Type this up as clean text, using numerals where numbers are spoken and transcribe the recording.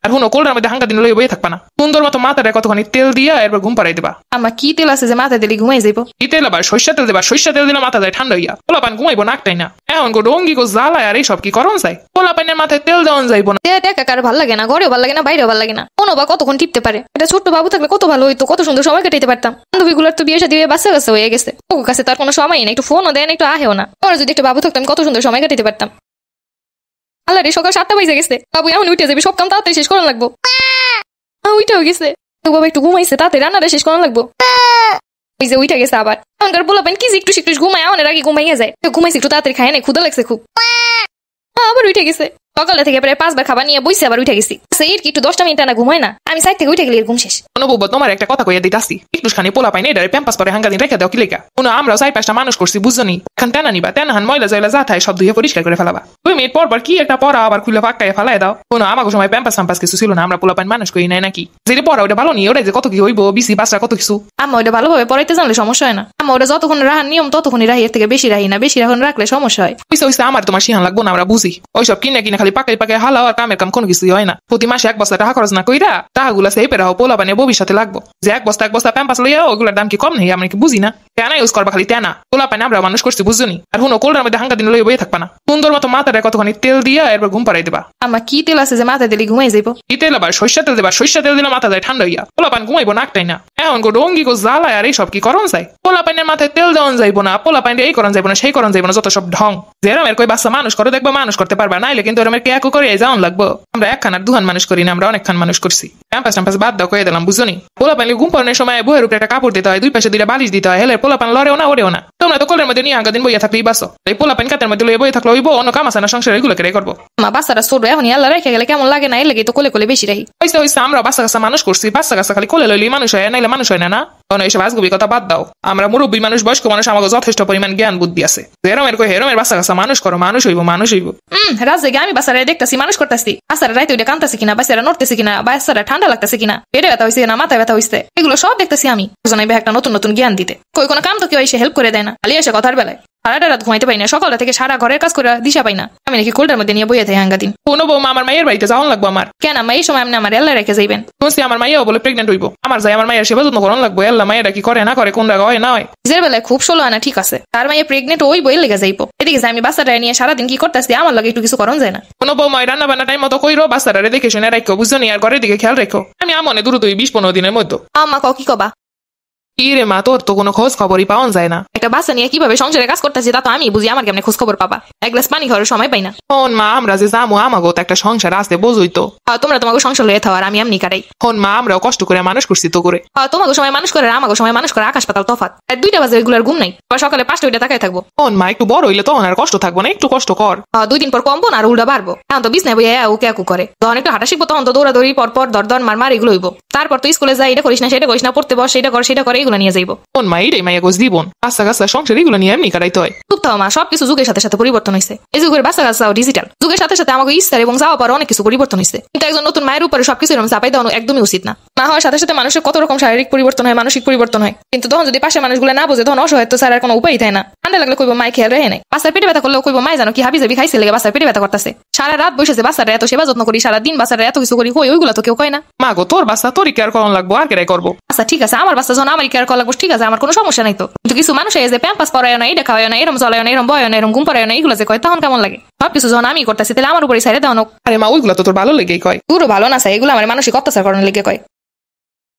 আর হুনো কোল্ডের মধ্যে হাঙ্গা দিন লই বই থাকবা না সুন্দর মতো মাথাটা কতখানি তেল দিয়া এরপর ঘুম পাড়াই দিবা আমার কি তেল আছে যে মাথা দিলে ঘুমাই যাইব কি তেল আবার সরিষা তেল দিবা সরিষা তেল দিলে মাথা যায় ঠান্ডা হইয়া পোলাপান ঘুমাইবো নাকটাই না এখন গো ডঙ্গি গো জ্বালায় আর এইসব কি করন যায় পোলাপানের মাথায় তেল দেওয়ান যাইবো না টাকা কার ভালো লাগে না ঘরেও ভালো লাগে না বাইরেও ভালো লাগে না কোনো বা কতক্ষণ টিপতে পারে এটা ছোট্ট বাবু থাকলে কত ভালো হইতো কত সুন্দর সময় কাটাইতে পারতাম বান্ধবীগুলোর তো বিয়ে শাদী বাচ্চা কাছে হয়ে গেছে ওর কাছে তার কোনো সময় নেই একটু ফোনও দেন একটু আহেও না ওরা যদি একটা বাবু থাকতাম কত সুন্দর সময় কাটাইতে পারতাম আল্লাহ রে সকাল 7টা বাজে গেছে বাবু এখন উঠে যাবে সব কাম তাড়াতাড়ি শেষ করা লাগবো উঠেও গেছে বাবা একটু ঘুমাইছে তাতে রান্নাটা শেষ করা লাগবো ওই যে উঠে গেছে আবার এখনকার বলবেন কি যে একটু একটু ঘুমায় আমার আগে ঘুমাইয়া যায় ঘুমাইছে একটু তাড়াতাড়ি খায় না ক্ষুধা লাগছে খুব আবার উঠে গেছে সকালে থেকে প্রায় 5 বার খাবার নিয়ে বইছে আবার উঠে গেছি এর কি একটু 10টা মিনিট না ঘুমায় না আমি সাইড থেকে উঠে গেলে ঘুম শেষ অনুভব তোমার একটা কথা কইয়া দিতাছি একটুখানি পোলা পাই না এটারে প্যাম্পাস পরে হাঙ্গা দিন রেখে দাও কি লেখা কোনো আমরা 4-5টা মানুষ করছি বুঝছনি এখন টানা নিবা টানাহান ময়লা জয়লা যা থাকে সব ধুয়ে পরিষ্কার করে ফেলাবা 2 মিনিট পর কি একটা পড়া আবার খুলে ফাঁকায় ফেলাই দাও কোনো আমাকে সময় প্যাম্পাস কিছু ছিল না আমরা পোলা পাইন মানুষ করি নাই নাকি যেটা পড়া ওটা ভালো নি ওটা যে কত কি হইব বিসি বাসরা কত কিছু আমার ওটা ভালোভাবে পড়াইতে জানলে সমস্যা হয় না আমার ওটা যতক্ষণ রাহার নিয়ম ততক্ষণই রাহি এর থেকে বেশি রাহি না বেশি রাখন রাখলে সমস্যা হয় হইছে আমার তোমার সিহান লাগবো না আমরা বুঝি ওইসব কিনে খালি পাকাই হালা আর কামের কাম কোনো কিছুই হয় না প্রতি মাসে 1 বস্তা টাকা খরচ না কইরা টাকাগুলা সেই পেরাও পোলা বানিয়ে ভবিষ্যতে লাগবো যে 1 বস্তা প্যাম্পাস লইয়া ওগুলোর দাম কি কম নেই আমরা কি বুঝি না তেনা ইউজ করবা খালি তেনা পোলা পানি আমরা মানুষ করছি বুঝছনি আর হুনো কোল্ডের মধ্যে হাঙ্গা দিন লই বই থাকবা না সুন্দর মতো মাথাটা কতখানি তেল দিয়া এরপর ঘুম পাড়াই দিবা আমার কি তেল আছে যে মাথা দিলে ঘুমাই যাইব কি তেল আবার সরিষা তেল দিবা সরিষা তেল দিলে মাথা যায় ঠান্ডা হইয়া পোলাপান ঘুমাইবো নাকটাই না এখন গো ডঙ্গি গো জ্বালায় আর এইসব কি করন যায় পোলাপানের মাথায় তেল দেওয়ান যাইবো না পোলাপান এই করন যাইবো না সেই করন যাইবো না যত সব ঢং যে এরমের কই বাচ্চা মানুষ করে দেখবো মানুষ করতে পারবা নাইলে কিন্তু এরমের কে একু করে যাওয়ান লাগবো আমরা একখানার দুহান মানুষ করি না আমরা অনেকখান মানুষ করছি ক্যাম্পাস বাদ দাও কয়ে দিলাম বুঝনি পোলাপান ঘুম পাড়ানোর সময় বইয়ের উপরে একটা কাপড় দিতে হয় 2 পাশে 2টা বালিশ দিতে হয় হেলে পোলাপান লড়েও না ওরেও না তোমরা তো কোলের মধ্যে নিয়ে হাঙ্গা দিন বইয়া থাকলেই বাসো এই পোলাপান কাতের মধ্যে লইয়া বইয়া থাকলে হইব অন্য কাম আছে না সংসার এগুলো করে করবো মা বাচ্চারা ছোট এখন আল্লাহ রেখে গেলে কেমন লাগে না এর লেগে তো কোলে বেশি রাহি হইছে আমরা বাচ্চা মানুষ করছি বাচ্চা খালি কোলে লইলি মানুষ হয় নাইলে মানুষ হয় না এইসব আজগুবি কথা বাদ দাও আমরা মুরব্বী মানুষ বয়স্ক মানুষ আমাকে যথেষ্ট পরিমাণ জ্ঞান বুদ্ধি আছে হেরমের কই হেরমের বাচ্চা মানুষ করো মানুষ হইব রাত জেগে আমি বাচ্চারা দেখতেছি মানুষ করতেছি বাচ্চারা রাইতে ওইটা কানতেছে কিনা বাচ্চারা নড়তেছে কিনা বাচ্চারা ঠান্ডা লাগতেছে কিনা পেটে ব্যথা হয়েছে কিনা মাথায় ব্যথা হয়েছে এগুলো সব দেখতেছি আমি একটা নতুন জ্ঞান দিতে কই কোনো কাম তো কেউ এসে হেল্প করে দেয় না খালি এসে কথার বেলায় সারাটা রাত ঘুমাইতে পাই না সকালটা থেকে সারা ঘরের কাজ করে দিশা পাই না আমি নাকি কোল্ডের মধ্যে নিয়ে বইয়ে থাকি হাঙ্গা দিন কোনো বৌমা আমার মায়ের বাড়িতে যাওয়ান লাগবো আমার কেন আমার এই সময় আপনি আমার এল্লা রেখে যাইবেন শুনছি আমার মাইয়াও বলে প্রেগনেন্ট হইব আমার যাই আমার মায়ের সেবা যত্ন করন লাগবো এল্লা মায়েরা কি করে না করে কোন জায়গা হয় না হয় নিজের বেলায় খুব ষোলো আনা ঠিক আছে তার মাইয়া প্রেগনেন্ট ওই বই লেগে যাইবো এদিকে আমি বাচ্চাটা নিয়ে সারাদিন কি করতেছি আমার লাগে একটু কিছু করন যায় না কোনো বৌমা রান্না বান্না টাইম মতো কইরো বাচ্চারা দেখে শুনে রাখো বুঝনি আর ঘরের দিকে খেয়াল রেখো আমি আমনে দ্রুত 20-15 দিনের মধ্যে আমা কি কবা কি রে মা তোর তো কোনো খোঁজ খবরই পাওয়া যায় না একটা বাচ্চা নিয়ে কিভাবে সংসারে কাজ করতেছি তা তো আমি বুঝি আমার কেমনে খোঁজ খবর পাবা এক গ্লাস পানি খাওয়ার সময় পাই না হন মা আমরা যে যাবো আমাগো তো একটা সংসার আসতে বোঝই তো তোমরা তোমাকে সংসার লয়ে থাও আর আমি এমনি কাটাই হন মা আমরাও কষ্ট করে মানুষ করছি তো করে তোমাকে সময় মানুষ করে আমাকে সময় মানুষ করে আকাশ পাতাল তফাৎ আর 2টা বাজে রেগুলার ঘুম নাই আবার সকালে 5টা ওইটা তাকায় থাকবো হন মা একটু বড় হইলে তখন আর কষ্ট থাকবো না একটু কষ্ট কর 2 দিন পর কমবো না আর উল্টা বাড়বো এখন তো বিছনায় বইয়া ওকে একু করে তখন একটু হাঁটা শিখবো তখন তো দৌড়াদৌড়ি পর দর মার এগুলো হইব তারপর তো স্কুলে যাই এটা করিস না সেটা করিস না পড়তে বস সেটা করে এগুলো নিয়ে যাইবো মা এটাই মাইয়া গোছ জীবন বাচ্চা সংসার এগুলো নিয়ে এমনি কাটাইতে হয় চুপ থাও মা সবকিছু যুগের সাথে পরিবর্তন হয়েছে এই যুগের বাচ্চাও ডিজিটাল যুগের সাথে আমাকে ইচ্ছা এবং যাওয়া পর অনেক কিছু পরিবর্তন হয়েছে কিন্তু একজন নতুন মায়ের উপরে সবকিছু এরকম চাপাই দেওয়া একদমই উচিত না মা হওয়ার সাথে মানুষের কত রকম শারীরিক পরিবর্তন হয় মানসিক পরিবর্তন হয় কিন্তু তখন যদি পাশে মানুষগুলো না বোঝে তখন অসহায় তো ছাড়া কোনো উপায় থাকে না ঠান্ডা লাগলে কইবো মায় খেয়াল রেহে নাই বাচ্চার পেটে ব্যথা করলেও কইবো মায় জানো কি হাবি যাবি খাইছে লেগে বাচ্চার পেটে ব্যথা করতেছে সারা রাত বসেছে বাচ্চারা এত সেবা যত্ন করি সারা দিন বাচ্চারা এত কিছু করি ওইগুলো তো কেউ কয় না মা গো তোর বাচ্চা তোরই কেয়ার করন লাগবো আর কেরাই করবো আচ্ছা ঠিক আছে আমার বাচ্চা যখন আমারই কেয়ার করা লাগবো ঠিক আছে আমার কোনো সমস্যা নাই তো কিন্তু কিছু মানুষ যে প্যাম্পাস পরায় না এটা খাওয়ায় না এরম চলায় না এরম বয় না এরম ঘুম পাড়ায় না এগুলো যে কয় তখন কেমন লাগে সবকিছু যখন আমি করতেছি তাহলে আমার উপরে সাইডে দেওয়া আরে মা ওইগুলো তো তোর ভালো লেগেই কয় পুরো ভালো না চাই এগুলো আমার মানসিক অত্যাচার করার লেগে কয়